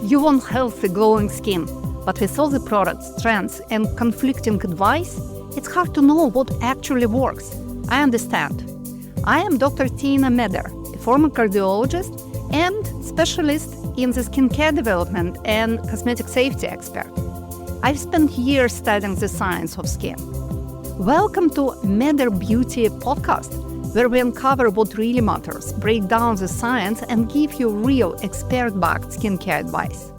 You want healthy, glowing skin, but with all the products, trends, and conflicting advice, it's hard to know what actually works. I understand. I am Dr. Tina Meder, a former cardiologist and specialist in the skincare development and cosmetic safety expert. I've spent years studying the science of skin. Welcome to Meder Beauty podcast, where we uncover what really matters, break down the science, and give you real expert-backed skincare advice.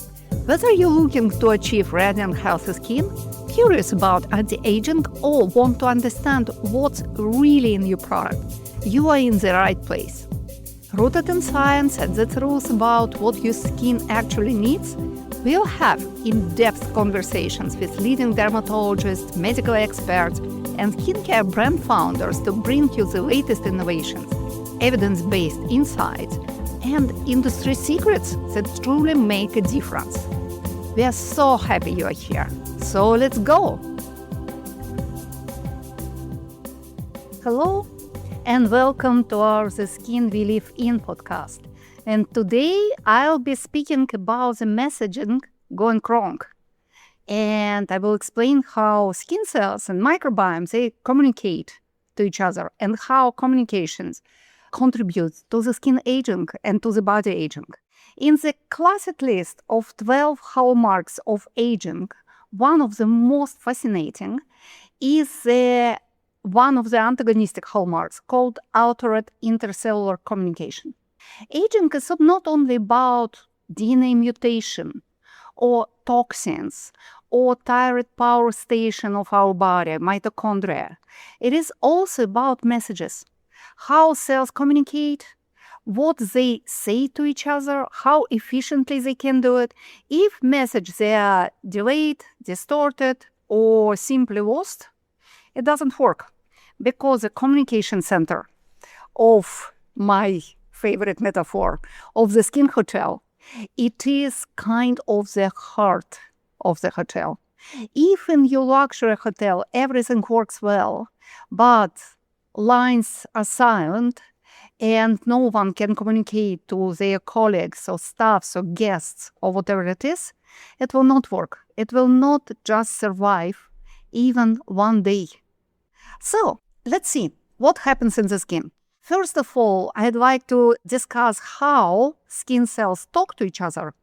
Whether you're looking to achieve radiant, healthy skin, curious about anti-aging, or want to understand what's really in your product, you are in the right place. Rooted in science and the truth about what your skin actually needs, we'll have in-depth conversations with leading dermatologists, medical experts, and skincare brand founders to bring you the latest innovations, evidence-based insights, and industry secrets that truly make a difference. We are so happy you are here. So let's go! Hello, and welcome to our The Skin We Live In podcast. And today I'll be speaking about the messaging going wrong. And I will explain how skin cells and microbiomes, they communicate to each other and how communications contribute to the skin aging and to the body aging. In the classic list of 12 hallmarks of aging, one of the most fascinating is one of the antagonistic hallmarks called altered intercellular communication. Aging is not only about DNA mutation or toxins or thyroid power station of our body, mitochondria. It is also about messages, how cells communicate, what they say to each other, how efficiently they can do it. If messages they are delayed, distorted, or simply lost, it doesn't work, because the communication center of my favorite metaphor of the skin hotel, it is kind of the heart of the hotel. If in your luxury hotel everything works well, but lines are silent and no one can communicate to their colleagues or staffs or guests or whatever it is, it will not work. It will not just survive even one day. So let's see what happens in the skin. First of all, I'd like to discuss how skin cells talk to each other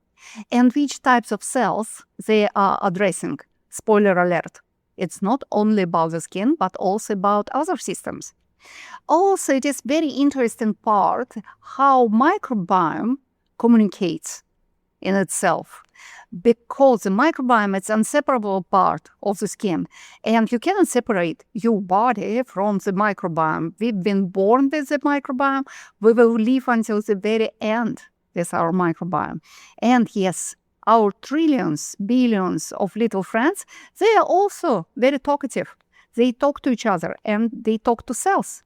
and which types of cells they are addressing. Spoiler alert, it's not only about the skin, but also about other systems. Also, it is very interesting part how microbiome communicates in itself, because the microbiome is an inseparable part of the skin, and you cannot separate your body from the microbiome. We've been born with the microbiome. We will live until the very end with our microbiome. And yes, our trillions, billions of little friends, they are also very talkative. They talk to each other and they talk to cells.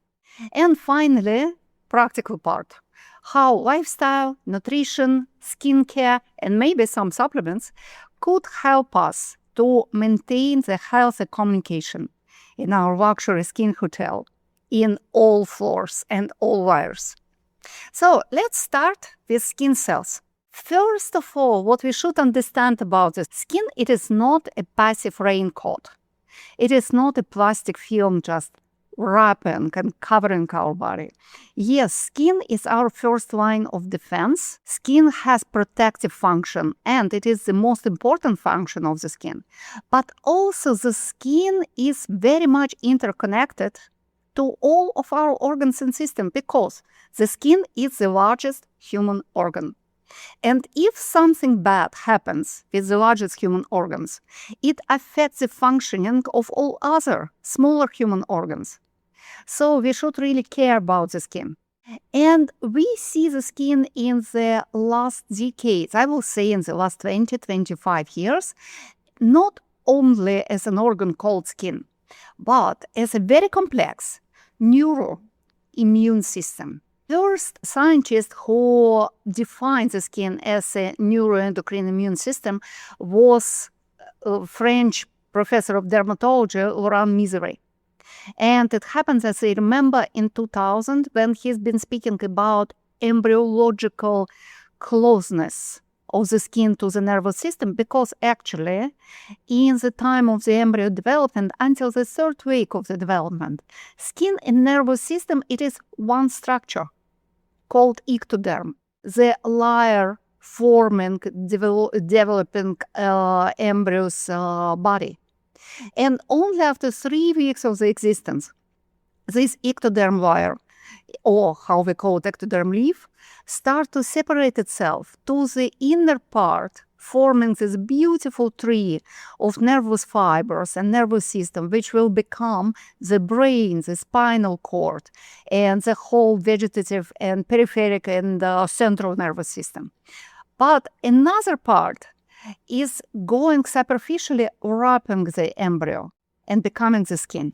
And finally, practical part. How lifestyle, nutrition, skincare, and maybe some supplements could help us to maintain the healthy communication in our luxury skin hotel in all floors and all layers. So let's start with skin cells. First of all, what we should understand about the skin, it is not a passive raincoat. It is not a plastic film just wrapping and covering our body. Yes, skin is our first line of defense. Skin has protective function, and it is the most important function of the skin. But also the skin is very much interconnected to all of our organs and systems, because the skin is the largest human organ. And if something bad happens with the largest human organs, it affects the functioning of all other smaller human organs. So we should really care about the skin. And we see the skin in the last decades, I will say in the last 20-25 years, not only as an organ called skin, but as a very complex neuroimmune system. First scientist who defined the skin as a neuroendocrine immune system was a French professor of dermatology, Laurent Misery. And it happens, as I remember, in 2000, when he's been speaking about embryological closeness of the skin to the nervous system, because actually in the time of the embryo development until the third week of the development, skin and nervous system, it is one structure called ectoderm, the layer forming, developing embryo's body. And only after 3 weeks of the existence, this ectoderm layer, or how we call it ectoderm leaf, start to separate itself to the inner part, forming this beautiful tree of nervous fibers and nervous system, which will become the brain, the spinal cord, and the whole vegetative and peripheric and central nervous system. But another part is going superficially wrapping the embryo and becoming the skin.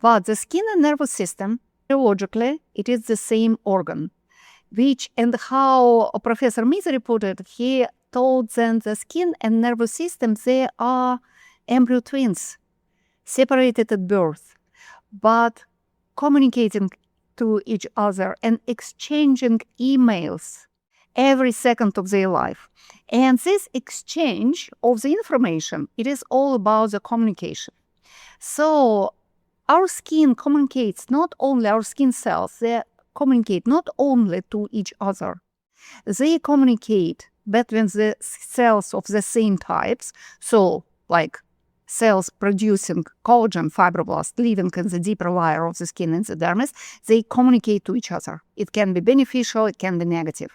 But the skin and nervous system, neurologically, it is the same organ, which, and how Professor Misery put it, he told them the skin and nervous system, they are embryo twins, separated at birth, but communicating to each other and exchanging emails every second of their life. And this exchange of the information, it is all about the communication. So our skin communicates not only, our skin cells, they communicate not only to each other, they communicate between the cells of the same types, so like cells producing collagen fibroblasts living in the deeper layer of the skin in the dermis, they communicate to each other. It can be beneficial, it can be negative.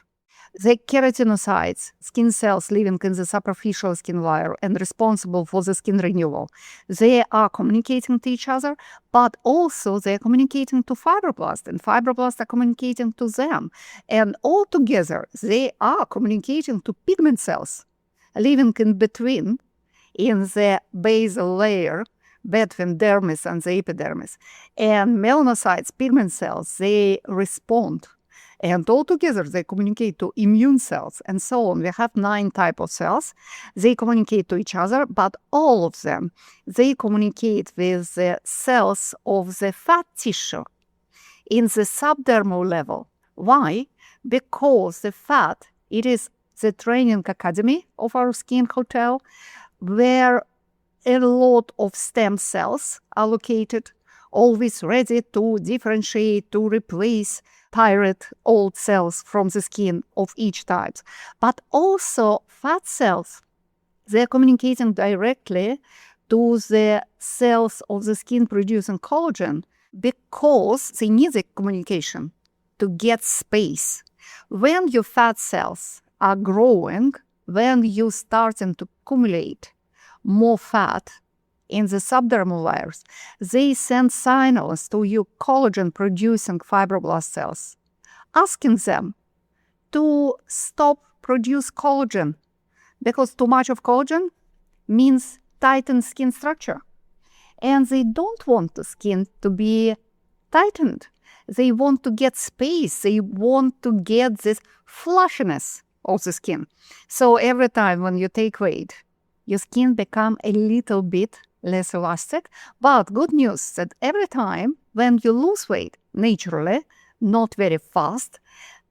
The keratinocytes, skin cells living in the superficial skin layer and responsible for the skin renewal, they are communicating to each other, but also they are communicating to fibroblasts, and fibroblasts are communicating to them. And all together, they are communicating to pigment cells living in between, in the basal layer between dermis and the epidermis. And melanocytes, pigment cells, they respond. And altogether, they communicate to immune cells and so on. We have 9 types of cells. They communicate to each other, but all of them, they communicate with the cells of the fat tissue in the subdermal level. Why? Because the fat, it is the training academy of our skin hotel, where a lot of stem cells are located, always ready to differentiate, to replace pirate old cells from the skin of each type. But also fat cells, they're communicating directly to the cells of the skin producing collagen because they need the communication to get space. When your fat cells are growing, when you starting to accumulate more fat in the subdermal layers, they send signals to your collagen-producing fibroblast cells, asking them to stop produce collagen, because too much of collagen means tightened skin structure. And they don't want the skin to be tightened. They want to get space. They want to get this flushiness of the skin. So every time when you take weight, your skin become a little bit less elastic. But good news that every time when you lose weight, naturally, not very fast,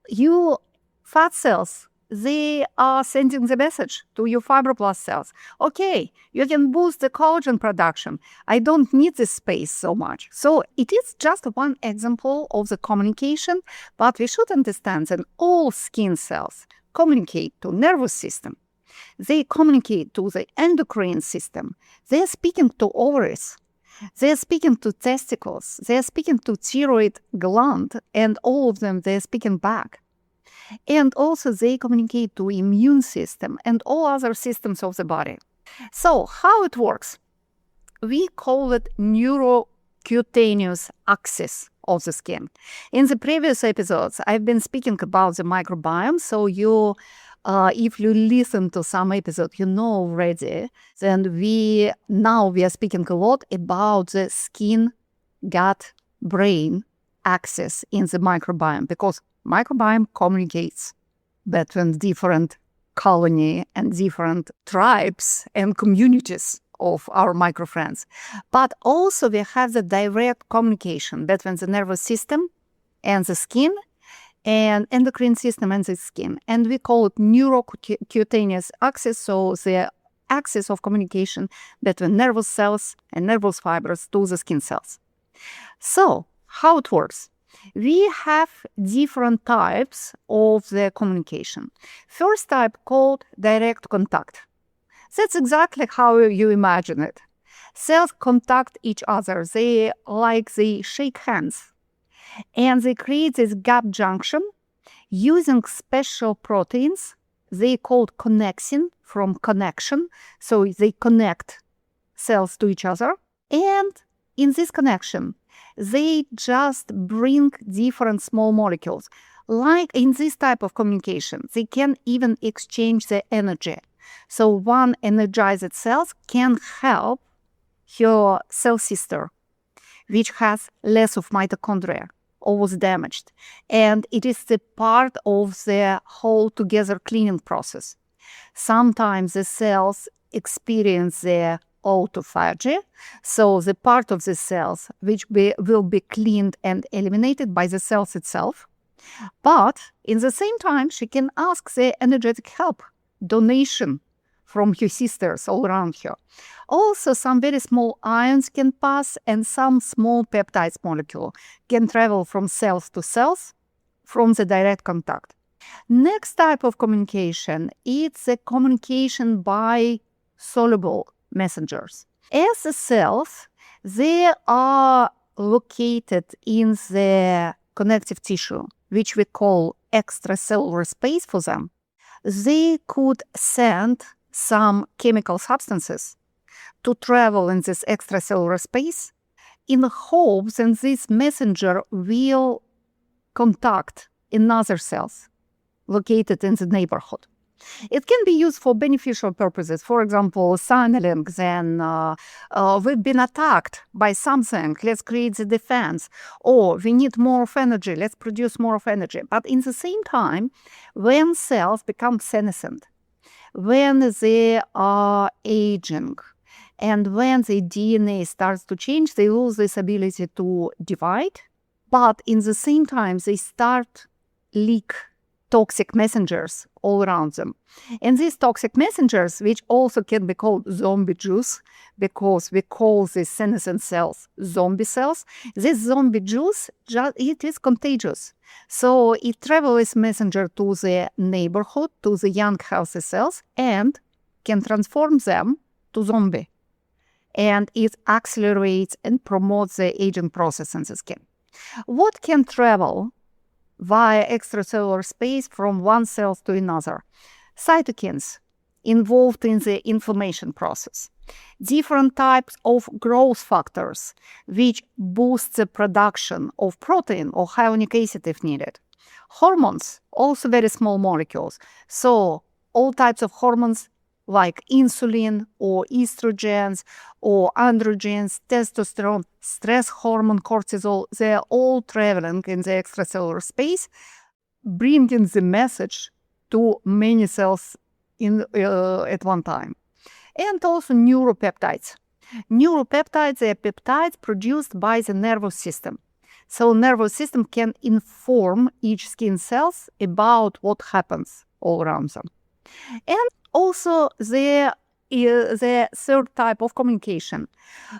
your fat cells, they are sending the message to your fibroblast cells. Okay, you can boost the collagen production. I don't need this space so much. So it is just one example of the communication, but we should understand that all skin cells communicate to nervous system. They communicate to the endocrine system. They're speaking to ovaries. They're speaking to testicles. They're speaking to thyroid gland, and all of them, they're speaking back. And also they communicate to immune system and all other systems of the body. So how it works? We call it Neuro-Cutaneous axis of the skin. In the previous episodes, I've been speaking about the microbiome, so if you listen to some episode, you know already, then we are speaking a lot about the skin, gut, brain axis in the microbiome, because microbiome communicates between different colony and different tribes and communities of our microfriends. But also we have the direct communication between the nervous system and the skin and endocrine system and the skin. And we call it neuro-cutaneous axis, so the axis of communication between nervous cells and nervous fibers to the skin cells. So, how it works? We have different types of the communication. First type called direct contact. That's exactly how you imagine it. Cells contact each other. They shake hands. And they create this gap junction using special proteins. They called connexin from connection. So they connect cells to each other. And in this connection, they just bring different small molecules. Like in this type of communication, they can even exchange the energy. So one energized cell can help her cell sister, which has less of mitochondria or was damaged. And it is the part of the whole together cleaning process. Sometimes the cells experience the autophagy, so the part of the cells which will be cleaned and eliminated by the cells itself. But in the same time, she can ask the energetic help, donation from her sisters all around her. Also, some very small ions can pass, and some small peptides molecule can travel from cells to cells from the direct contact. Next type of communication is the communication by soluble messengers. As the cells, they are located in the connective tissue, which we call extracellular space for them. They could send some chemical substances to travel in this extracellular space in the hopes that this messenger will contact another cells located in the neighborhood. It can be used for beneficial purposes. For example, signaling, then we've been attacked by something, let's create the defense. Or we need more of energy, let's produce more of energy. But in the same time, when cells become senescent, when they are aging, and when the DNA starts to change, they lose this ability to divide. But in the same time, they start leak toxic messengers all around them. And these toxic messengers, which also can be called zombie juice, because we call these senescent cells zombie cells, this zombie juice, it is contagious. So it travels as messenger to the neighborhood, to the young healthy cells, and can transform them to zombie. And it accelerates and promotes the aging process in the skin. What can travel via extracellular space from one cell to another? Cytokines involved in the inflammation process. Different types of growth factors which boost the production of protein or hyaluronic acid if needed. Hormones, also very small molecules. So all types of hormones like insulin or estrogens or androgens, testosterone, stress hormone, cortisol, they are all traveling in the extracellular space, bringing the message to many cells at one time. And also neuropeptides. Neuropeptides are peptides produced by the nervous system. So nervous system can inform each skin cells about what happens all around them. And also the third type of communication,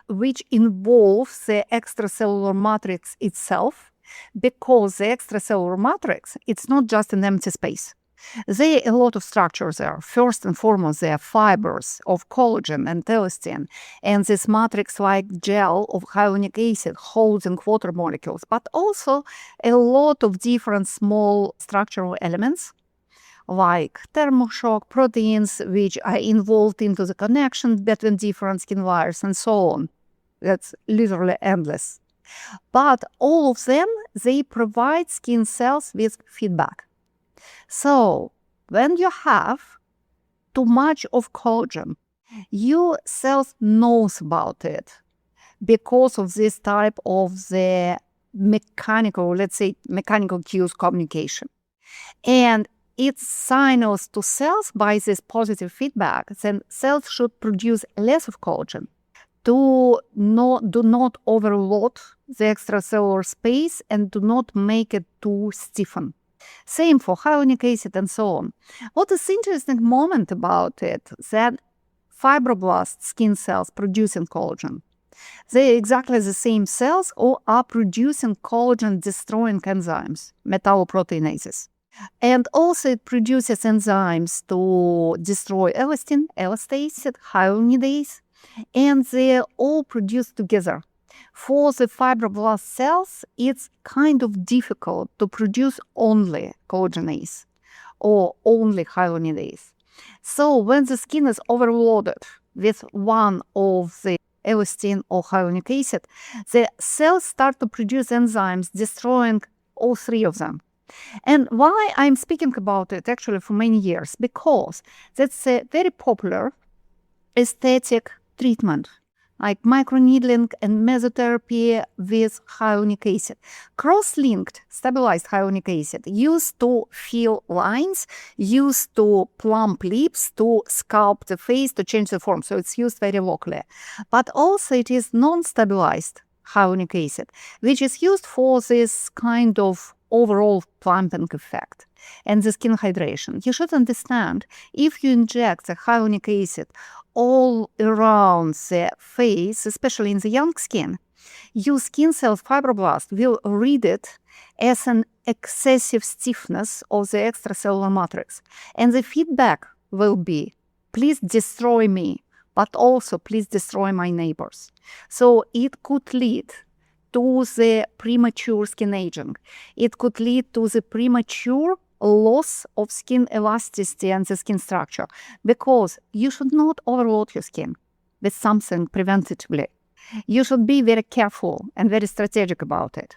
which involves the extracellular matrix itself, because the extracellular matrix, it's not just an empty space. There are a lot of structures there. First and foremost, there are fibers of collagen and elastin, and this matrix-like gel of hyaluronic acid holding water molecules, but also a lot of different small structural elements like thermoshock proteins, which are involved into the connection between different skin layers and so on. That's literally endless. But all of them, they provide skin cells with feedback. So when you have too much of collagen, your cells knows about it because of this type of the mechanical cues communication. And it signals to cells by this positive feedback, then cells should produce less of collagen do not overload the extracellular space and do not make it too stiffen. Same for hyaluronic acid and so on. What is interesting moment about it, that fibroblast skin cells producing collagen, they're exactly the same cells or are producing collagen-destroying enzymes, metalloproteinases. And also it produces enzymes to destroy elastin, elastase, hyaluronidase, and they're all produced together. For the fibroblast cells, it's kind of difficult to produce only collagenase or only hyaluronidase. So when the skin is overloaded with one of the elastin or hyaluronic acid, the cells start to produce enzymes destroying all three of them. And why I'm speaking about it actually for many years? Because that's a very popular aesthetic treatment, like microneedling and mesotherapy with hyaluronic acid. Cross-linked stabilized hyaluronic acid used to fill lines, used to plump lips, to sculpt the face, to change the form. So it's used very locally. But also it is non-stabilized hyaluronic acid, which is used for this kind of overall plumping effect and the skin hydration. You should understand, if you inject the hyaluronic acid all around the face, especially in the young skin, your skin cells fibroblast will read it as an excessive stiffness of the extracellular matrix. And the feedback will be, please destroy me, but also please destroy my neighbors. So it could lead to the premature skin aging. It could lead to the premature loss of skin elasticity and the skin structure, because you should not overload your skin with something preventatively. You should be very careful and very strategic about it.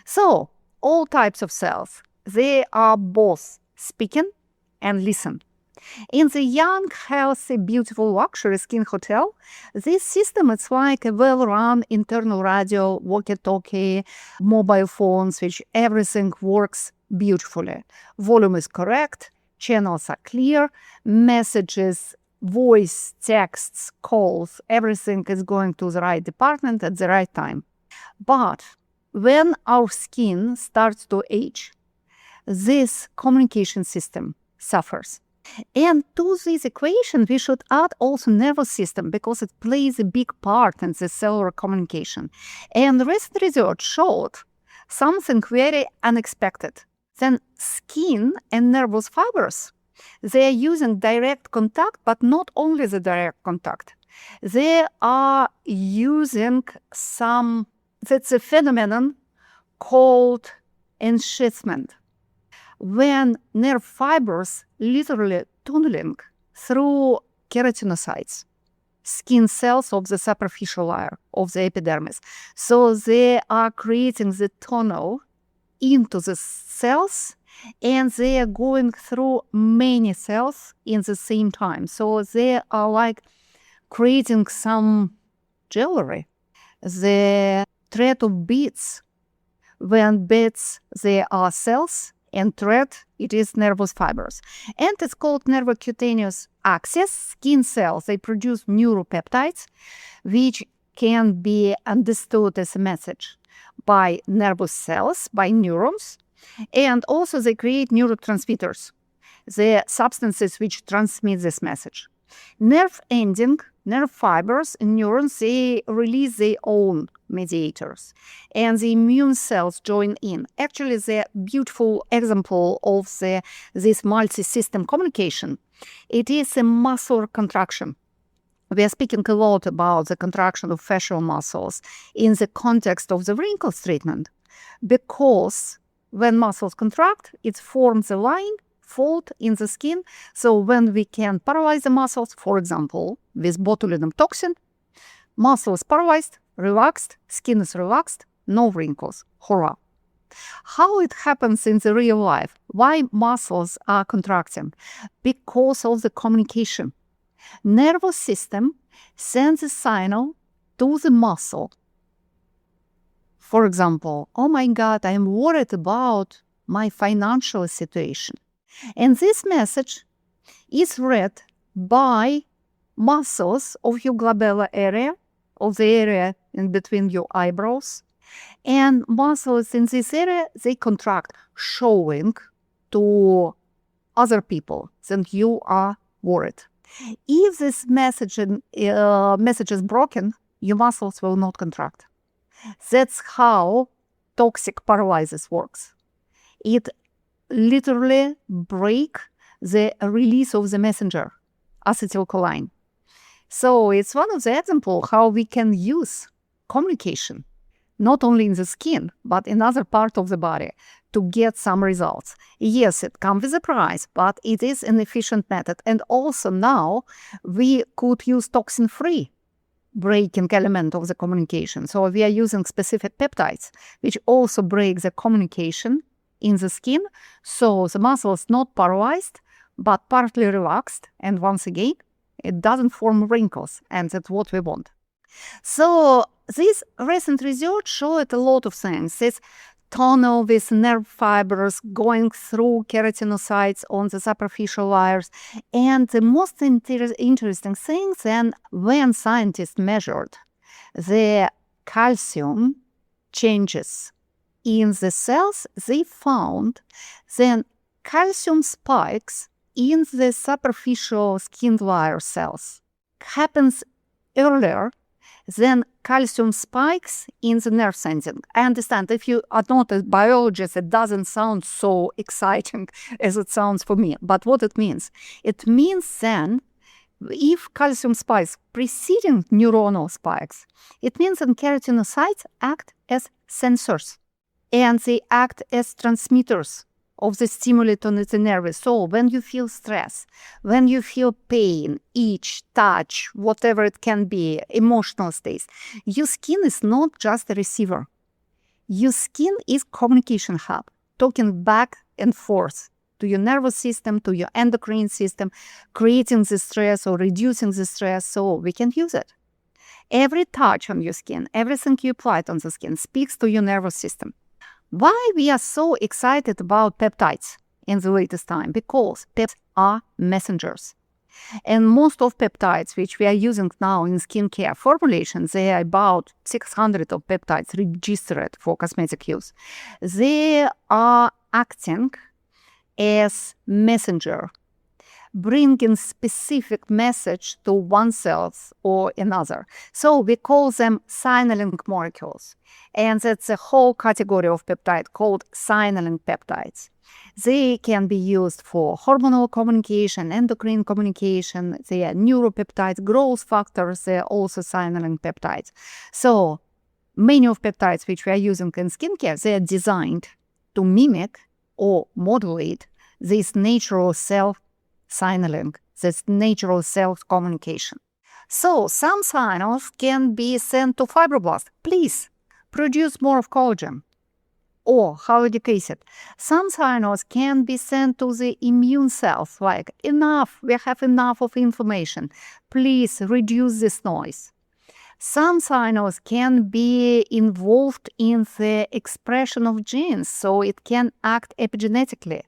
So all types of cells, they are both speaking and listen. In the young, healthy, beautiful luxury skin hotel, this system is like a well-run internal radio, walkie-talkie, mobile phones, which everything works beautifully. Volume is correct, channels are clear, messages, voice, texts, calls, everything is going to the right department at the right time. But when our skin starts to age, this communication system suffers. And to this equation, we should add also nervous system, because it plays a big part in the cellular communication. And recent research showed something very unexpected. Then skin and nervous fibers, they are using direct contact, but not only the direct contact. They are using that's a phenomenon called enchasement, when nerve fibers literally tunneling through keratinocytes, skin cells of the superficial layer of the epidermis. So they are creating the tunnel into the cells, and they are going through many cells in the same time. So they are like creating some jewelry. The thread of beads, when beads, they are cells, and thread, it is nervous fibers. And it's called Neuro-Cutaneous axis. Skin cells, they produce neuropeptides, which can be understood as a message by nervous cells, by neurons. And also they create neurotransmitters, the substances which transmit this message. Nerve ending, nerve fibers and neurons, they release their own mediators, and the immune cells join in. Actually, the beautiful example of this multi-system communication, it is a muscular contraction. We are speaking a lot about the contraction of facial muscles in the context of the wrinkles treatment, because when muscles contract, it forms a line, fold in the skin. So when we can paralyze the muscles, for example, with botulinum toxin, muscle is paralyzed, relaxed, skin is relaxed, no wrinkles. Hurrah! How it happens in the real life? Why muscles are contracting? Because of the communication. Nervous system sends a signal to the muscle. For example, oh my God, I'm worried about my financial situation. And this message is read by muscles of your glabellar area, of the area in between your eyebrows. And muscles in this area, they contract, showing to other people, then you are worried. If this message is broken, your muscles will not contract. That's how toxic paralysis works. It literally breaks the release of the messenger, acetylcholine. So it's one of the examples how we can use communication, not only in the skin, but in other parts of the body to get some results. Yes, it comes with a price, but it is an efficient method. And also now we could use toxin-free breaking element of the communication. So we are using specific peptides, which also break the communication in the skin. So the muscle is not paralyzed, but partly relaxed. And once again, it doesn't form wrinkles. And that's what we want. So this recent research showed a lot of things. This tunnel with nerve fibers going through keratinocytes on the superficial layers. And the most interesting thing then, when scientists measured the calcium changes in the cells, they found then calcium spikes in the superficial skin layer cells happens earlier than calcium spikes in the nerve sending. I understand if you are not a biologist, it doesn't sound so exciting as it sounds for me. But what it means then if calcium spikes preceding neuronal spikes, it means that keratinocytes act as sensors and they act as transmitters of the stimuli to the nerves. So when you feel stress, when you feel pain, itch, touch, whatever it can be, emotional states, your skin is not just a receiver. Your skin is communication hub, talking back and forth to your nervous system, to your endocrine system, creating the stress or reducing the stress, so we can use it. Every touch on your skin, everything you apply on the skin speaks to your nervous system. Why we are so excited about peptides in the latest time? Because peptides are messengers. And most of peptides which we are using now in skincare formulations, there are about 600 of peptides registered for cosmetic use. They are acting as messenger, bringing specific message to oneself or another. So we call them signaling molecules. And that's a whole category of peptide called signaling peptides. They can be used for hormonal communication, endocrine communication. They are neuropeptides, growth factors. They are also signaling peptides. So many of peptides which we are using in skincare, they are designed to mimic or modulate this natural cell signaling, this natural cell communication. So some signals can be sent to fibroblasts. Please produce more of collagen or hyaluronic acid. Some signals can be sent to the immune cells, like enough, we have enough of inflammation. Please reduce this noise. Some signals can be involved in the expression of genes, so it can act epigenetically.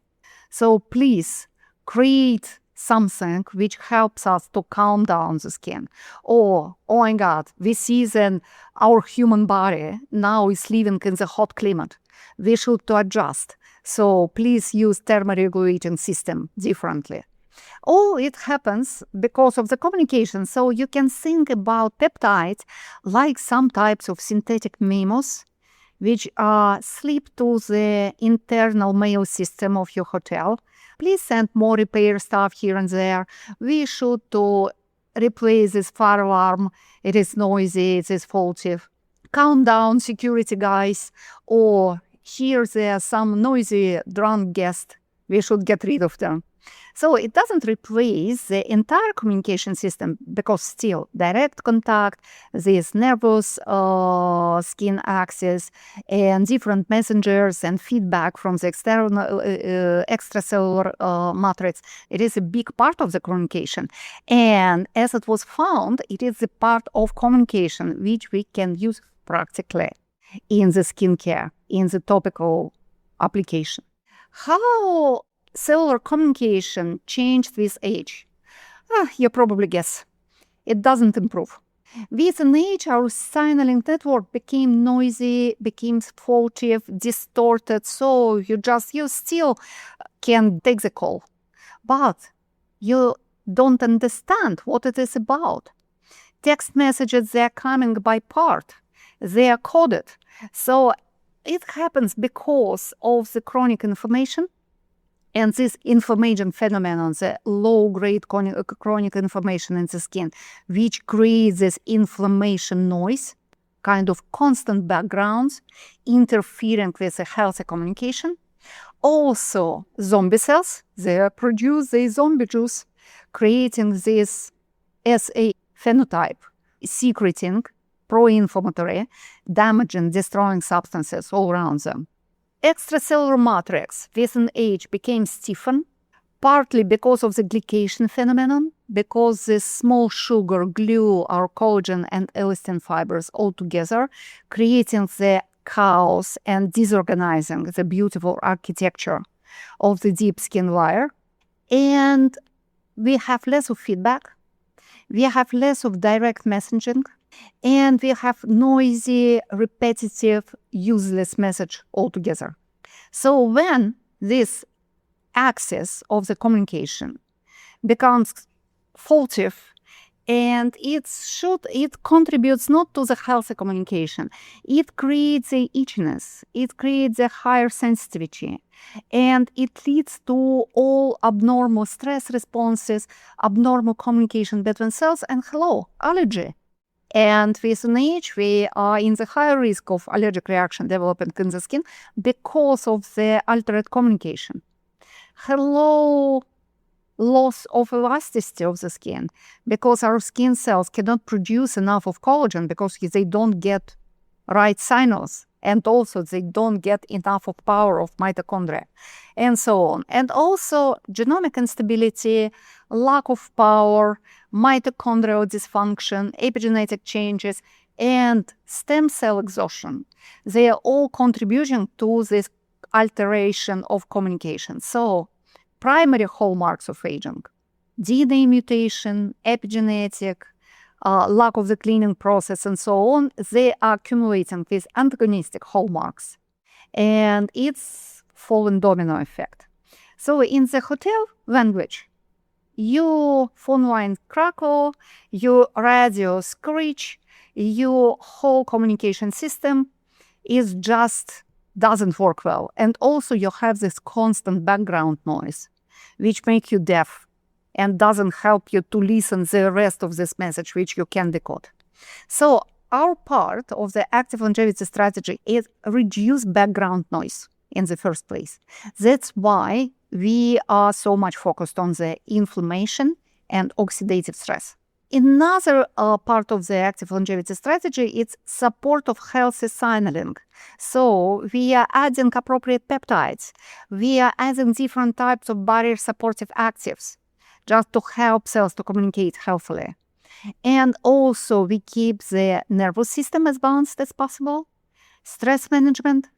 So please create something which helps us to calm down the skin. Or, oh my God, we see that our human body now is living in the hot climate. We should to adjust. So please use thermoregulating system differently. All it happens because of the communication. So you can think about peptides like some types of synthetic memos which slip to the internal mail system of your hotel. Please send more repair stuff here and there. We should to replace this fire alarm. It is noisy, it is faulty. Calm down, security guys. Or here there are some noisy drunk guests. We should get rid of them. So it doesn't replace the entire communication system because still direct contact, this nervous skin axis and different messengers and feedback from the external extracellular matrix. It is a big part of the communication. And as it was found, it is a part of communication which we can use practically in the skincare, in the topical application. How cellular communication changed with age? You probably guess. It doesn't improve. With an age, our signaling network became noisy, became faulty, distorted. So you still can take the call, but you don't understand what it is about. Text messages, they're coming by part. They are coded. So it happens because of the chronic inflammation and this inflammation phenomenon, the low-grade chronic inflammation in the skin, which creates this inflammation noise, kind of constant backgrounds, interfering with the healthy communication. Also, zombie cells, they produce the zombie juice, creating this SA phenotype, secreting pro-inflammatory, damaging, destroying substances all around them. Extracellular matrix with an age became stiffened, partly because of the glycation phenomenon, because the small sugar glue our collagen and elastin fibers all together, creating the chaos and disorganizing the beautiful architecture of the deep skin layer. And we have less of feedback, we have less of direct messaging, and we have noisy, repetitive, useless message altogether. So when this axis of the communication becomes faulty, and it contributes not to the healthy communication, it creates a itchiness, it creates a higher sensitivity, and it leads to all abnormal stress responses, abnormal communication between cells, and allergy. And with an age, we are in the higher risk of allergic reaction developing in the skin because of the altered communication. Loss of elasticity of the skin, because our skin cells cannot produce enough of collagen because they don't get right signals, and also they don't get enough of power of mitochondria, and so on. And also genomic instability, lack of power, mitochondrial dysfunction, epigenetic changes, and stem cell exhaustion. They are all contributing to this alteration of communication. So primary hallmarks of aging: DNA mutation, epigenetic, lack of the cleaning process, and so on, they are accumulating with antagonistic hallmarks. And it's fallen domino effect. So in the hotel language, your phone line crackle, your radio screech, your whole communication system is just doesn't work well. And also you have this constant background noise, which makes you deaf and doesn't help you to listen the rest of this message, which you can decode. So our part of the active longevity strategy is reduce background noise in the first place. That's why we are so much focused on the inflammation and oxidative stress. Another part of the active longevity strategy is support of healthy signaling. So we are adding appropriate peptides. We are adding different types of barrier supportive actives just to help cells to communicate healthily. And also we keep the nervous system as balanced as possible. Stress management,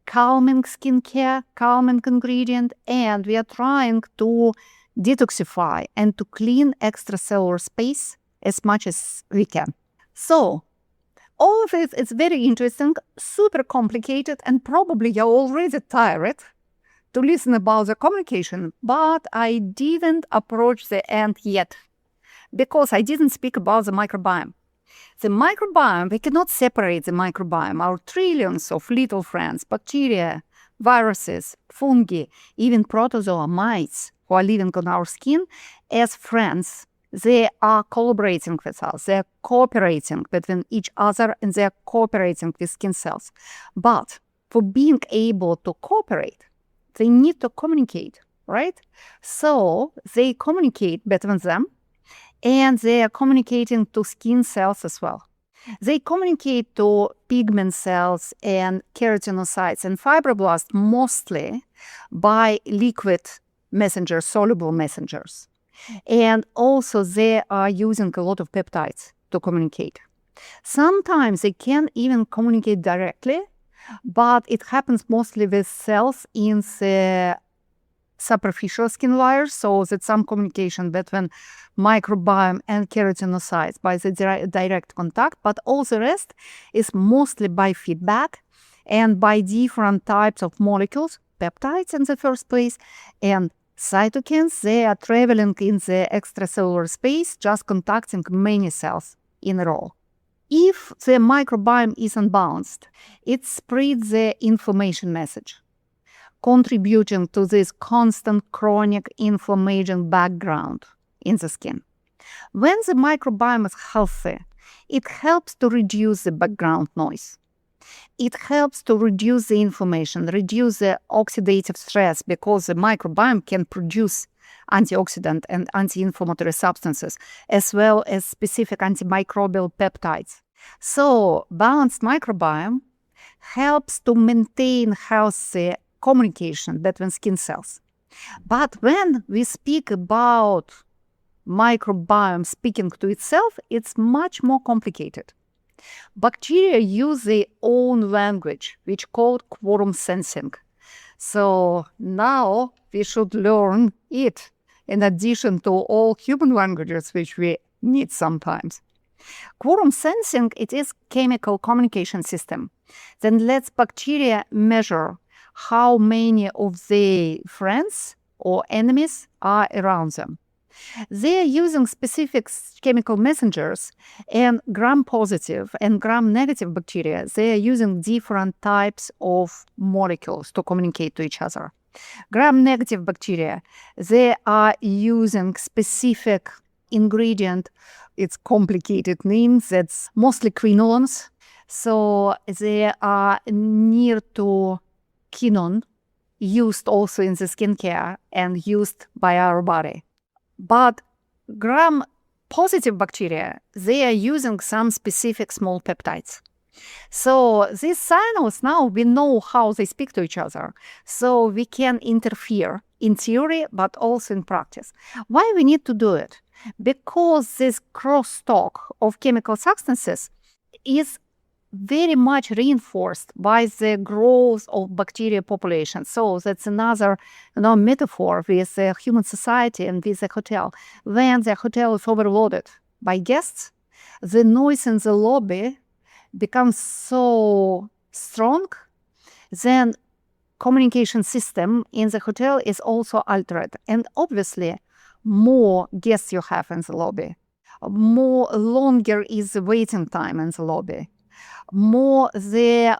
calming skincare, calming ingredient, and we are trying to detoxify and to clean extracellular space as much as we can. So all of it is very interesting, super complicated, and probably you're already tired to listen about the communication, but I didn't approach the end yet because I didn't speak about the microbiome. The microbiome, we cannot separate the microbiome. Our trillions of little friends, bacteria, viruses, fungi, even protozoa, mites who are living on our skin as friends, they are collaborating with us. They are cooperating between each other, and they are cooperating with skin cells. But for being able to cooperate, they need to communicate, right? So they communicate between them, and they are communicating to skin cells as well. They communicate to pigment cells and keratinocytes and fibroblasts mostly by liquid messengers, soluble messengers. And also they are using a lot of peptides to communicate. Sometimes they can even communicate directly, but it happens mostly with cells in the superficial skin layers, so that some communication between microbiome and keratinocytes by the direct contact, but all the rest is mostly by feedback and by different types of molecules peptides in the first place, and cytokines, they are traveling in the extracellular space, just contacting many cells in a row. If the microbiome is unbalanced, it spreads the inflammation message, contributing to this constant chronic inflammation background in the skin. When the microbiome is healthy, it helps to reduce the background noise. It helps to reduce the inflammation, reduce the oxidative stress, because the microbiome can produce antioxidant and anti-inflammatory substances, as well as specific antimicrobial peptides. So, balanced microbiome helps to maintain healthy communication between skin cells. But when we speak about microbiome speaking to itself, it's much more complicated. Bacteria use their own language, which called quorum sensing. So now we should learn it, in addition to all human languages which we need sometimes. Quorum sensing, it is chemical communication system that lets bacteria measure how many of their friends or enemies are around them. They are using specific chemical messengers, and gram-positive and gram-negative bacteria, they are using different types of molecules to communicate to each other. Gram-negative bacteria, they are using specific ingredient. It's complicated names. That's mostly quinones. So they are near to quinone, used also in the skincare and used by our body. But gram-positive bacteria, they are using some specific small peptides. So these signals, now we know how they speak to each other. So we can interfere in theory, but also in practice. Why we need to do it? Because this crosstalk of chemical substances is very much reinforced by the growth of bacteria population. So that's another metaphor with the human society and with the hotel. When the hotel is overloaded by guests, the noise in the lobby becomes so strong, then communication system in the hotel is also altered. And obviously, more guests you have in the lobby, more longer is the waiting time in the lobby, more they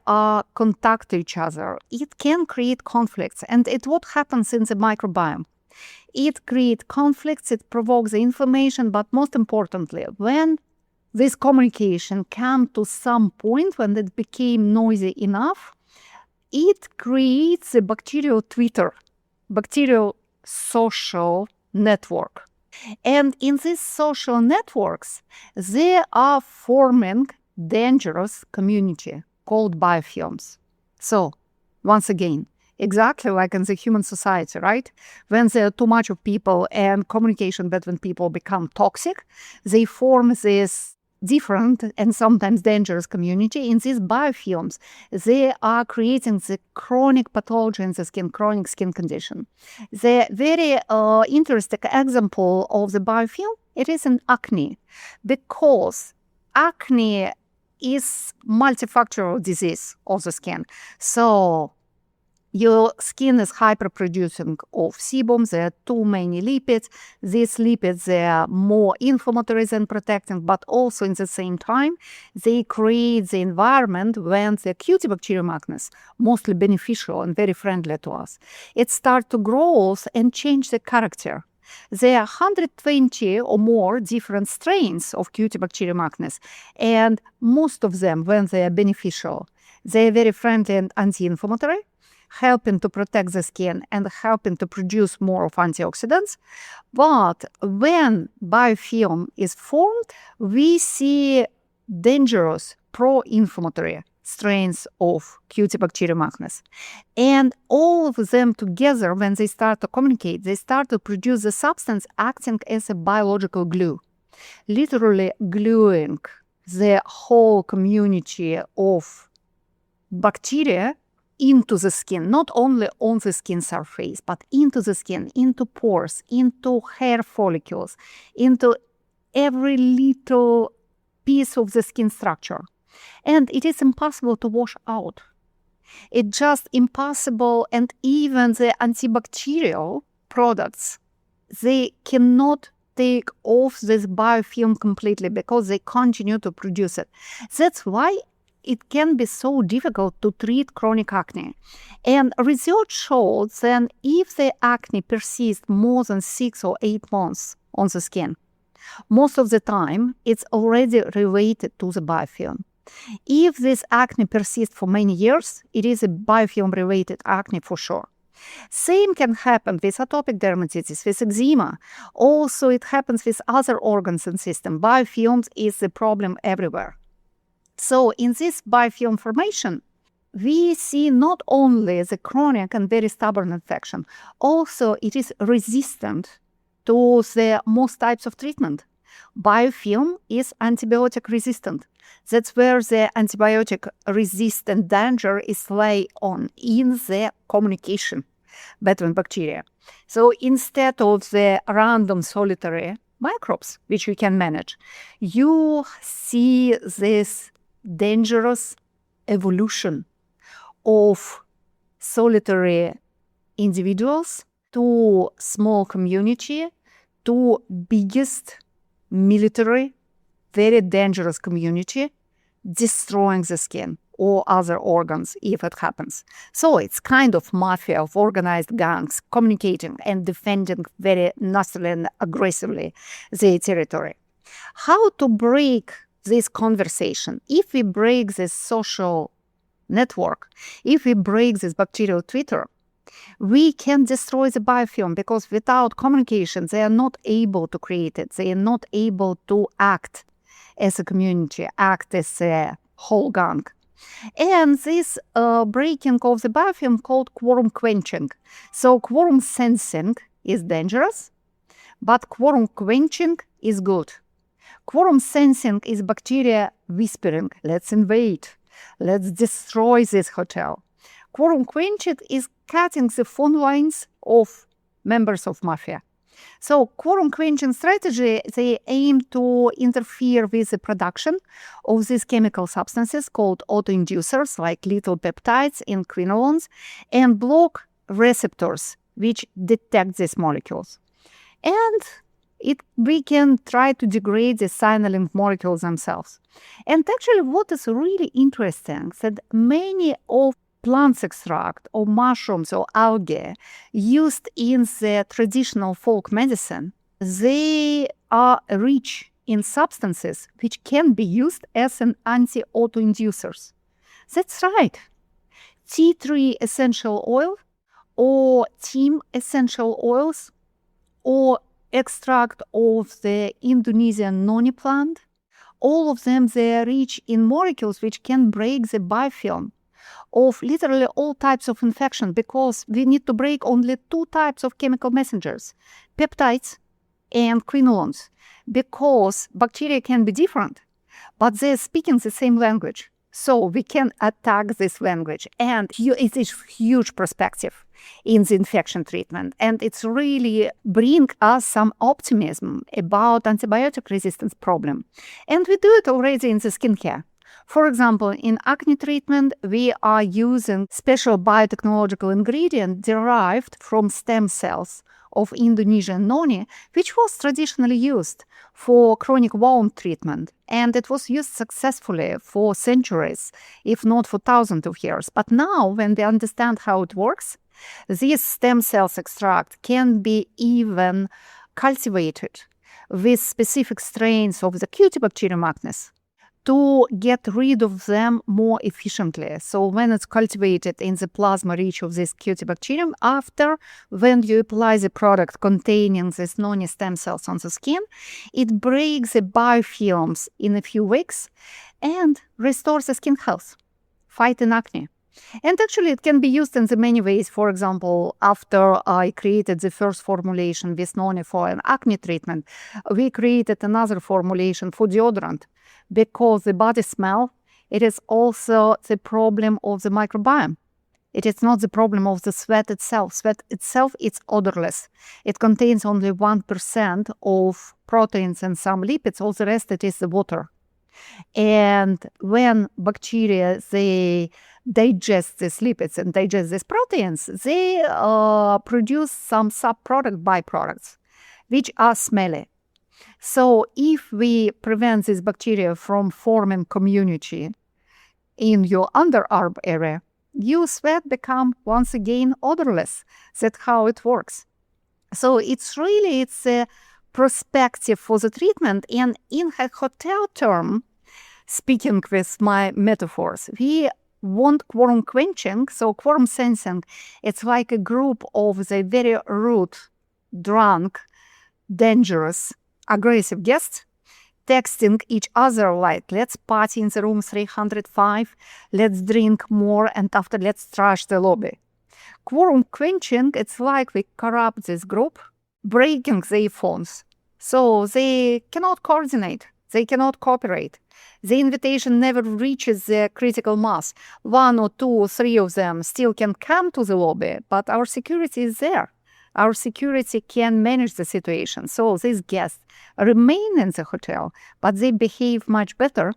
contact each other. It can create conflicts. And it what happens in the microbiome. It creates conflicts, it provokes the inflammation, but most importantly, when this communication comes to some point when it became noisy enough, it creates a bacterial Twitter, bacterial social network. And in these social networks, they are forming dangerous community called biofilms. So, once again, exactly like in the human society, right? When there are too much of people and communication between people become toxic, they form this different and sometimes dangerous community. In these biofilms, they are creating the chronic pathology in the skin, chronic skin condition. The very interesting example of the biofilm, it is in acne, because acne is multifactorial disease of the skin. So your skin is hyperproducing of sebum. There are too many lipids. These lipids, they are more inflammatory than protecting, but also in the same time, they create the environment when the Cutibacterium acnes, mostly beneficial and very friendly to us, it starts to grow and change the character. There are 120 or more different strains of Cutibacterium acnes, and most of them, when they are beneficial, they are very friendly and anti-inflammatory, helping to protect the skin and helping to produce more of antioxidants. But when biofilm is formed, we see dangerous pro-inflammatory strains of Cutibacterium acnes. And all of them together, when they start to communicate, they start to produce a substance acting as a biological glue, literally gluing the whole community of bacteria into the skin, not only on the skin surface, but into the skin, into pores, into hair follicles, into every little piece of the skin structure. And it is impossible to wash out. It's just impossible, and even the antibacterial products, they cannot take off this biofilm completely because they continue to produce it. That's why it can be so difficult to treat chronic acne. And research shows that if the acne persists more than 6 or 8 months on the skin, most of the time it's already related to the biofilm. If this acne persists for many years, it is a biofilm-related acne for sure. Same can happen with atopic dermatitis, with eczema. Also, it happens with other organs and systems. Biofilms is the problem everywhere. So in this biofilm formation, we see not only the chronic and very stubborn infection, also it is resistant to the most types of treatment. Biofilm is antibiotic resistant. That's where the antibiotic resistant danger is lay on in the communication between bacteria. So instead of the random solitary microbes, which we can manage, you see this dangerous evolution of solitary individuals to small community to biggest military, very dangerous community, destroying the skin or other organs if it happens. So it's kind of mafia of organized gangs communicating and defending very nastily and aggressively their territory. How to break this conversation? If we break this social network, if we break this bacterial Twitter, we can destroy the biofilm because without communication, they are not able to create it. They are not able to act as a community, act as a whole gang. And this breaking of the biofilm called quorum quenching. So quorum sensing is dangerous, but quorum quenching is good. Quorum sensing is bacteria whispering, let's invade, let's destroy this hotel. Quorum quenching is cutting the phone lines of members of Mafia. So quorum quenching strategy, they aim to interfere with the production of these chemical substances called autoinducers like little peptides and quinolones and block receptors which detect these molecules. And we can try to degrade the signaling molecules themselves. And actually what is really interesting is that many of plants extract or mushrooms or algae used in the traditional folk medicine, they are rich in substances which can be used as an anti-autoinducers. That's right. Tea tree essential oil or Neem essential oils or extract of the Indonesian Noni plant, all of them, they are rich in molecules which can break the biofilm of literally all types of infection because we need to break only 2 types of chemical messengers, peptides and quinolones, because bacteria can be different, but they're speaking the same language. So we can attack this language, and it is huge perspective in the infection treatment, and it's really bring us some optimism about antibiotic resistance problem. And we do it already in the skincare. For example, in acne treatment, we are using special biotechnological ingredient derived from stem cells of Indonesian Noni, which was traditionally used for chronic wound treatment. And it was used successfully for centuries, if not for thousands of years. But now, when we understand how it works, this stem cells extract can be even cultivated with specific strains of the Cutibacterium acnes to get rid of them more efficiently. So when it's cultivated in the plasma reach of this Cutibacterium, after when you apply the product containing these Noni stem cells on the skin, it breaks the biofilms in a few weeks and restores the skin health, fighting acne. And actually it can be used in the many ways. For example, after I created the first formulation with Noni for an acne treatment, we created another formulation for deodorant because the body smell, it is also the problem of the microbiome. It is not the problem of the sweat itself. Sweat itself, it's odorless. It contains only 1% of proteins and some lipids. All the rest, it is the water. And when bacteria, they digest these lipids and digest these proteins, they produce some byproducts, which are smelly. So if we prevent this bacteria from forming community in your underarm area, your sweat become once again odorless. That's how it works. So it's a perspective for the treatment. And in a hotel term, speaking with my metaphors, we want quorum quenching. So quorum sensing, it's like a group of the very rude, drunk, dangerous, aggressive guests texting each other like, let's party in the room 305, let's drink more, and after let's trash the lobby. Quorum quenching, it's like we corrupt this group, breaking their phones. So they cannot coordinate, they cannot cooperate. The invitation never reaches the critical mass. 1 or 2 or 3 of them still can come to the lobby, but our security is there. Our security can manage the situation. So these guests remain in the hotel, but they behave much better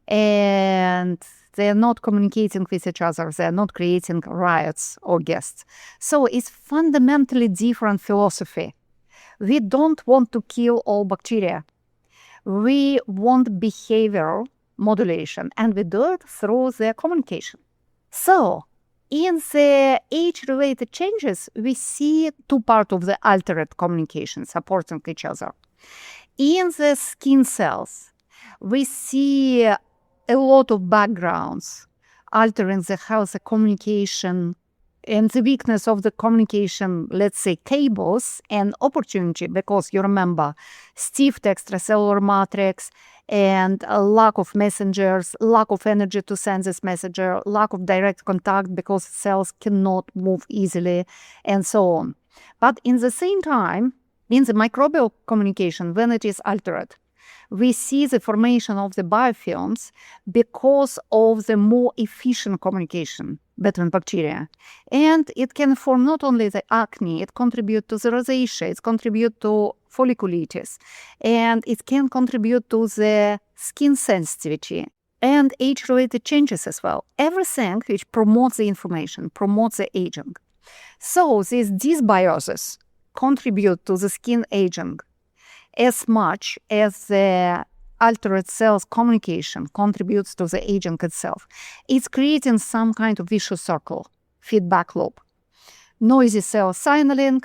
and they're not communicating with each other. They're not creating riots or guests. So it's fundamentally different philosophy. We don't want to kill all bacteria. We want behavioral modulation, and we do it through the communication. So in the age-related changes, we see 2 parts of the altered communication supporting each other. In the skin cells, we see a lot of backgrounds altering the healthy communication and the weakness of the communication, let's say, cables and opportunity, because you remember stiff extracellular matrix and a lack of messengers, lack of energy to send this messenger, lack of direct contact because cells cannot move easily, and so on. But in the same time, in the microbial communication, when it is altered, we see the formation of the biofilms because of the more efficient communication between bacteria. And it can form not only the acne, it contributes to the rosacea, it contributes to folliculitis, and it can contribute to the skin sensitivity and age-related changes as well. Everything which promotes the inflammation, promotes the aging. So this dysbiosis contribute to the skin aging as much as the altered cells communication contributes to the aging itself. It's creating some kind of vicious circle, feedback loop. Noisy cell signaling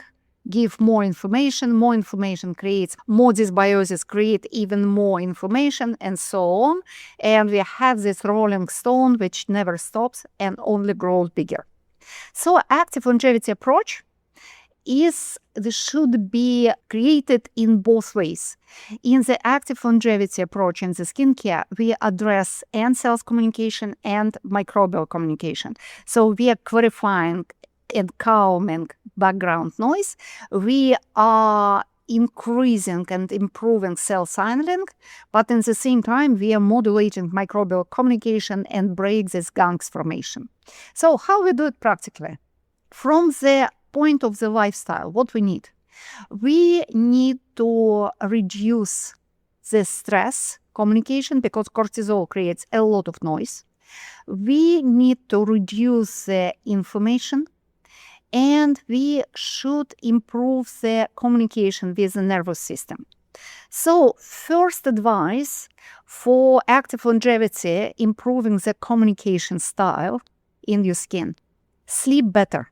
give more information creates more dysbiosis, create even more information, and so on. And we have this rolling stone which never stops and only grows bigger. So active longevity approach should be created in both ways. In the active longevity approach in the skincare, we address and cells communication and microbial communication. So we are clarifying and calming background noise. We are increasing and improving cell signaling, but in the same time, we are modulating microbial communication and break this gangs formation. So how we do it practically? From the point of the lifestyle, what we need? We need to reduce the stress communication because cortisol creates a lot of noise. We need to reduce the inflammation, and we should improve the communication with the nervous system. So first advice for active longevity, improving the communication style in your skin: sleep better.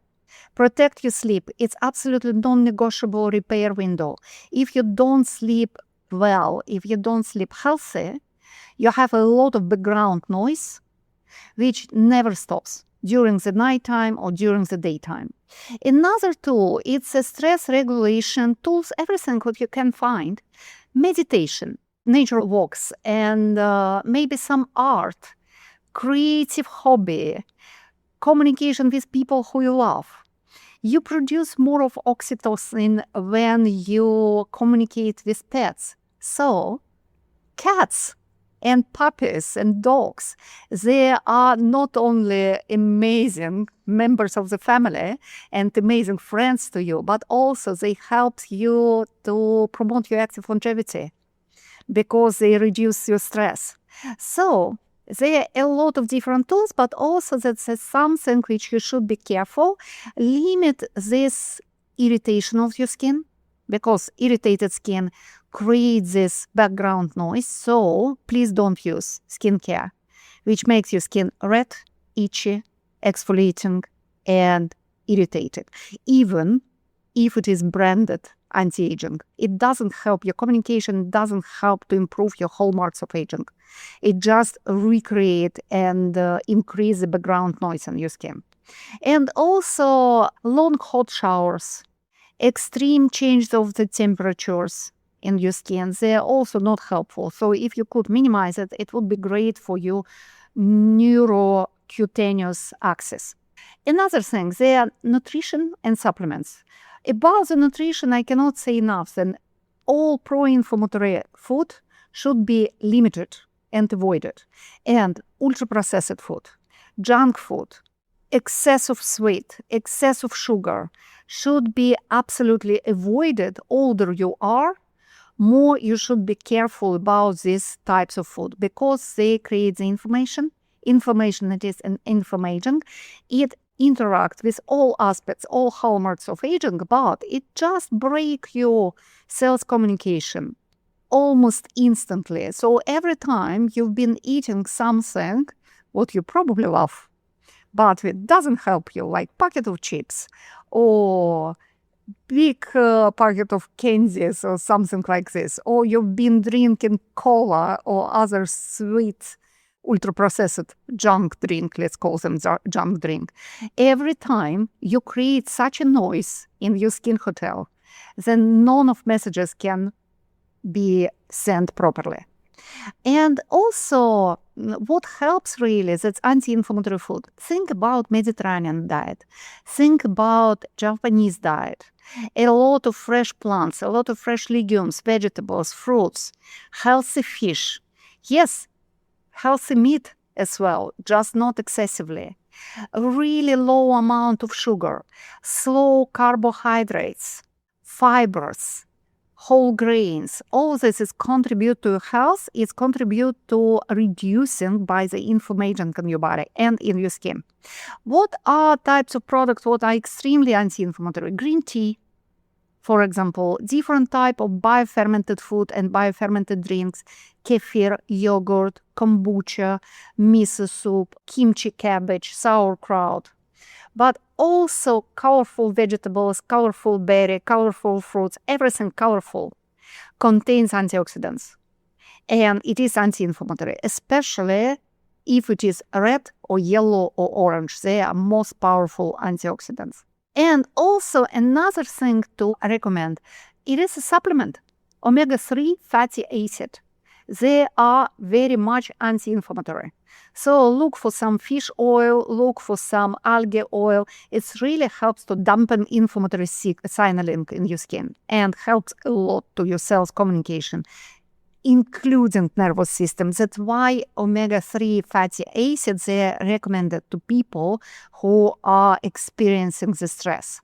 Protect your sleep. It's absolutely non-negotiable repair window. If you don't sleep well, if you don't sleep healthy, you have a lot of background noise which never stops during the nighttime or during the daytime. Another tool, it's a stress regulation tools, everything what you can find. Meditation, nature walks, and maybe some art, creative hobby, communication with people who you love. You produce more of oxytocin when you communicate with pets. So cats and puppies and dogs, they are not only amazing members of the family and amazing friends to you, but also they help you to promote your active longevity because they reduce your stress. So There are a lot of different tools, but also that's something which you should be careful. Limit this irritation of your skin, because irritated skin creates this background noise. So please don't use skincare which makes your skin red, itchy, exfoliating, and irritated. Even if it is branded anti-aging, it doesn't help your communication, doesn't help to improve your hallmarks of aging. It just recreate and increase the background noise on your skin. And also long hot showers, extreme change of the temperatures in your skin, they are also not helpful. So if you could minimize it, it would be great for your neuro-cutaneous axis. Another thing, there are nutrition and supplements. About the nutrition, I cannot say enough. Then all pro-inflammatory food should be limited and avoided. And ultra-processed food, junk food, excess of sweet, excess of sugar should be absolutely avoided. Older you are, more you should be careful about these types of food, because they create the inflammation. Inflammation, it is an inflammation. It interacts with all aspects, all hallmarks of aging, but it just breaks your cells communication almost instantly. So every time you've been eating something what you probably love, but it doesn't help you, like packet of chips or big packet of candies or something like this, or you've been drinking cola or other sweet ultra-processed junk drink, let's call them junk drink. Every time you create such a noise in your skin hotel, then none of messages can be sent properly. And also, what helps really, that's anti-inflammatory food. Think about Mediterranean diet. Think about Japanese diet. A lot of fresh plants, a lot of fresh legumes, vegetables, fruits, healthy fish. Yes, healthy meat as well, just not excessively. A really low amount of sugar, slow carbohydrates, fibers, whole grains. All this is contribute to health, it's contribute to reducing by the inflammation in your body and in your skin. What are types of products what are extremely anti-inflammatory? Green tea, for example, different type of biofermented food and biofermented drinks, kefir, yogurt, kombucha, miso soup, kimchi cabbage, sauerkraut. But also colorful vegetables, colorful berry, colorful fruits, everything colorful contains antioxidants. And it is anti-inflammatory, especially if it is red or yellow or orange. They are most powerful antioxidants. And also another thing to recommend, it is a supplement, omega-3 fatty acid. They are very much anti-inflammatory. So look for some fish oil, look for some algae oil. It really helps to dampen inflammatory signaling in your skin and helps a lot to your cells communication, including nervous system. That's why omega-3 fatty acids are recommended to people who are experiencing the stress.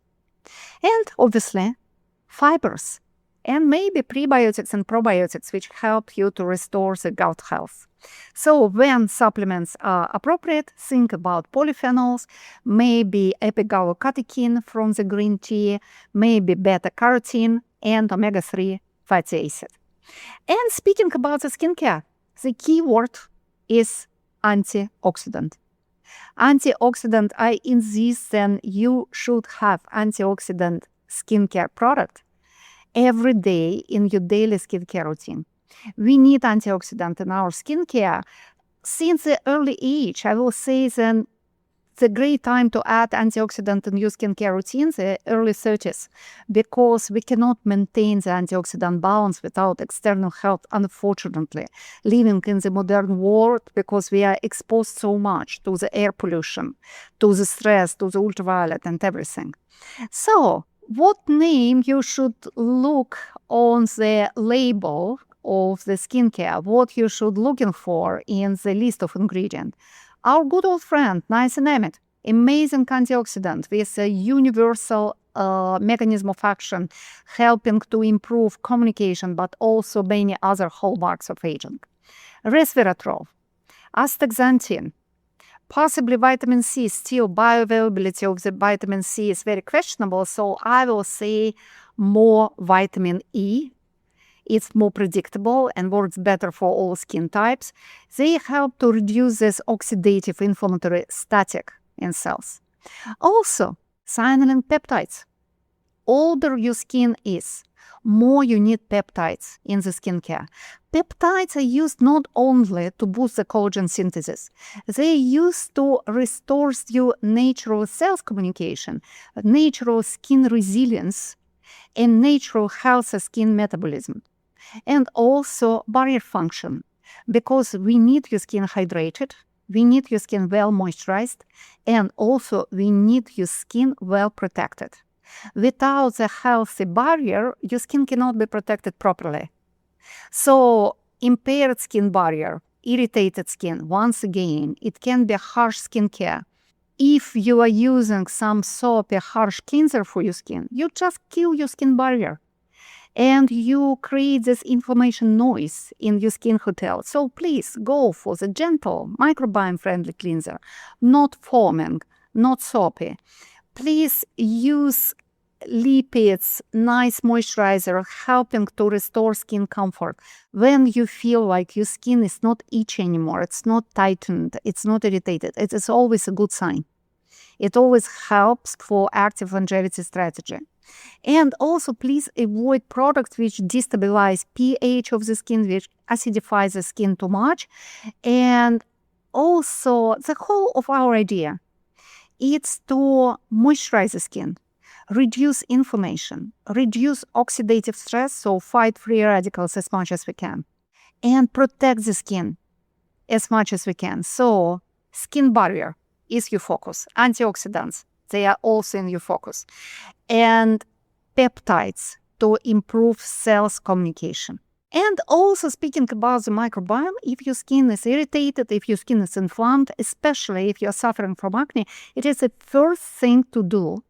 And obviously, fibers and maybe prebiotics and probiotics, which help you to restore the gut health. So when supplements are appropriate, think about polyphenols, maybe epigallocatechin from the green tea, maybe beta-carotene and omega-3 fatty acid. And speaking about the skincare, the key word is antioxidant. Antioxidant, I insist that you should have antioxidant skincare product every day in your daily skincare routine. We need antioxidant in our skincare. Since the early age, I will say that it's a great time to add antioxidant in your skincare routine, the early 30s, because we cannot maintain the antioxidant balance without external help, unfortunately, living in the modern world, because we are exposed so much to the air pollution, to the stress, to the ultraviolet and everything. So, what name you should look on the label of the skincare, what you should looking for in the list of ingredients? Our good old friend, niacinamide, amazing antioxidant with a universal mechanism of action, helping to improve communication, but also many other hallmarks of aging. Resveratrol, Astaxanthin, possibly vitamin C. Still, bioavailability of the vitamin C is very questionable, so I will say more vitamin E. It's more predictable and works better for all skin types. They help to reduce this oxidative inflammatory static in cells. Also, cyanidin peptides. Older your skin is, more you need peptides in the skincare. Peptides are used not only to boost the collagen synthesis, they are used to restore your natural cells communication, natural skin resilience, and natural healthy skin metabolism. And also barrier function, because we need your skin hydrated, we need your skin well moisturized, and also we need your skin well protected. Without a healthy barrier, your skin cannot be protected properly. So impaired skin barrier, irritated skin, once again, it can be harsh skincare. If you are using some soapy, harsh cleanser for your skin, you just kill your skin barrier. And you create this inflammation noise in your skin hotel. So please go for the gentle, microbiome-friendly cleanser, not foaming, not soapy. Please use lipids, nice moisturizer, helping to restore skin comfort. When you feel like your skin is not itchy anymore, it's not tightened, it's not irritated, it is always a good sign. It always helps for active longevity strategy. And also, please avoid products which destabilize pH of the skin, which acidify the skin too much. And also, the whole of our idea is to moisturize the skin, reduce inflammation, reduce oxidative stress, so fight free radicals as much as we can, and protect the skin as much as we can. So, skin barrier is your focus. Antioxidants, they are also in your focus. And peptides to improve cells communication. And also speaking about the microbiome, if your skin is irritated, if your skin is inflamed, especially if you're suffering from acne, it is the first thing to do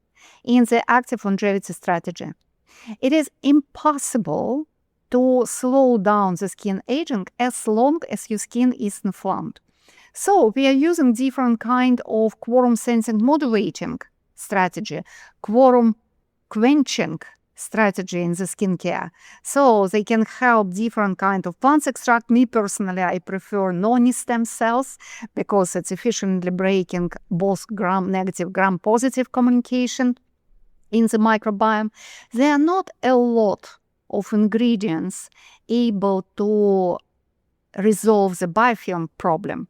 in the active longevity strategy. It is impossible to slow down the skin aging as long as your skin is inflamed. So we are using different kind of quorum sensing modulating strategy, quorum quenching strategy in the skincare. So they can help different kind of plant extract. Me personally, I prefer Noni stem cells because it's efficiently breaking both gram-negative, gram-positive communication in the microbiome. There are not a lot of ingredients able to resolve the biofilm problem,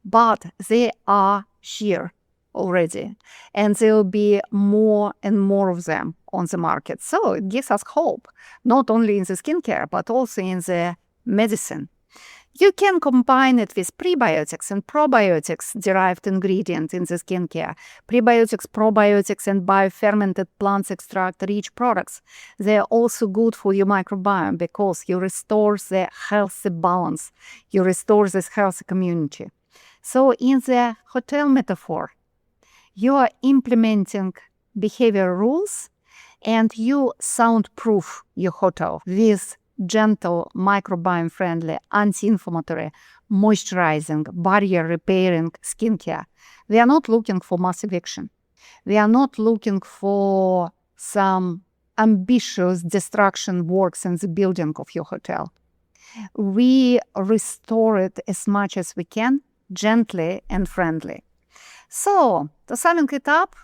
but they are here already, and there will be more and more of them on the market. So it gives us hope, not only in the skincare, but also in the medicine. You can combine it with prebiotics and probiotics derived ingredients in the skincare. Prebiotics, probiotics, and biofermented plant extract rich products. They are also good for your microbiome because you restore the healthy balance. You restore this healthy community. So in the hotel metaphor, you are implementing behavior rules and you soundproof your hotel with gentle, microbiome-friendly, anti-inflammatory, moisturizing, barrier-repairing skincare. We are not looking for mass eviction. We are not looking for some ambitious destruction works in the building of your hotel. We restore it as much as we can, gently and friendly. So, to sum it up,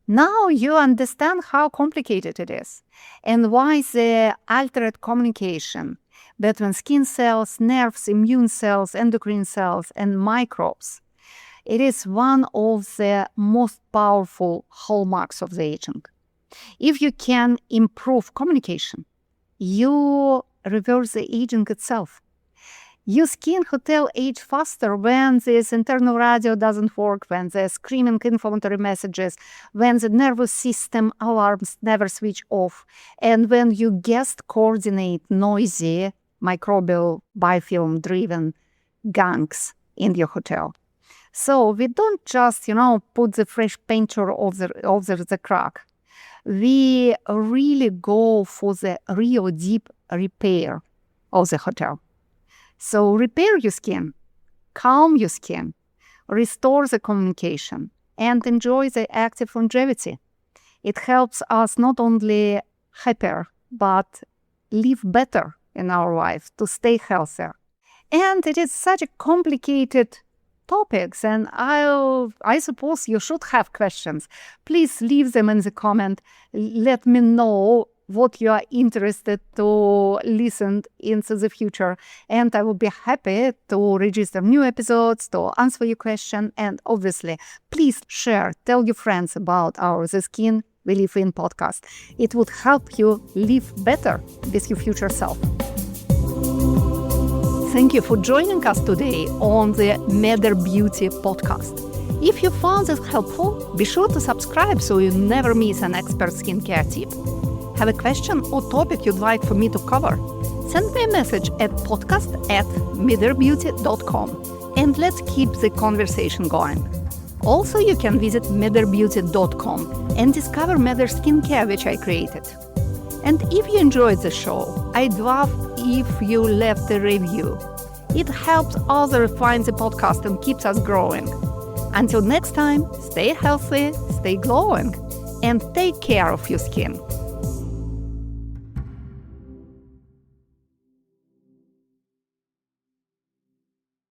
now you understand how complicated it is and why the altered communication between skin cells, nerves, immune cells, endocrine cells, and microbes. It is one of the most powerful hallmarks of the aging. If you can improve communication, you reverse the aging itself. Your skin hotel age faster when this internal radio doesn't work, when the screaming inflammatory messages, when the nervous system alarms never switch off, and when you guest coordinate noisy microbial biofilm-driven gangs in your hotel. So we don't just, put the fresh painter over the crack. We really go for the real deep repair of the hotel. So repair your skin calm your skin, restore the communication, and enjoy the active longevity. It helps us not only happier, but live better in our life, to stay healthier. And it is such a complicated topic, and I suppose you should have questions. Please leave them in the comment. Let me know what you are interested to listen into the future. And I will be happy to register new episodes, to answer your question. And obviously, please share, tell your friends about our The Skin We Live In podcast. It would help you live better with your future self. Thank you for joining us today on the Matter Beauty podcast. If you found this helpful, be sure to subscribe so you never miss an expert skincare tip. Have a question or topic you'd like for me to cover? Send me a message at podcast@matterbeauty.com and let's keep the conversation going. Also, you can visit matterbeauty.com and discover Matter Skincare, which I created. And if you enjoyed the show, I'd love if you left a review. It helps others find the podcast and keeps us growing. Until next time, stay healthy, stay glowing, and take care of your skin.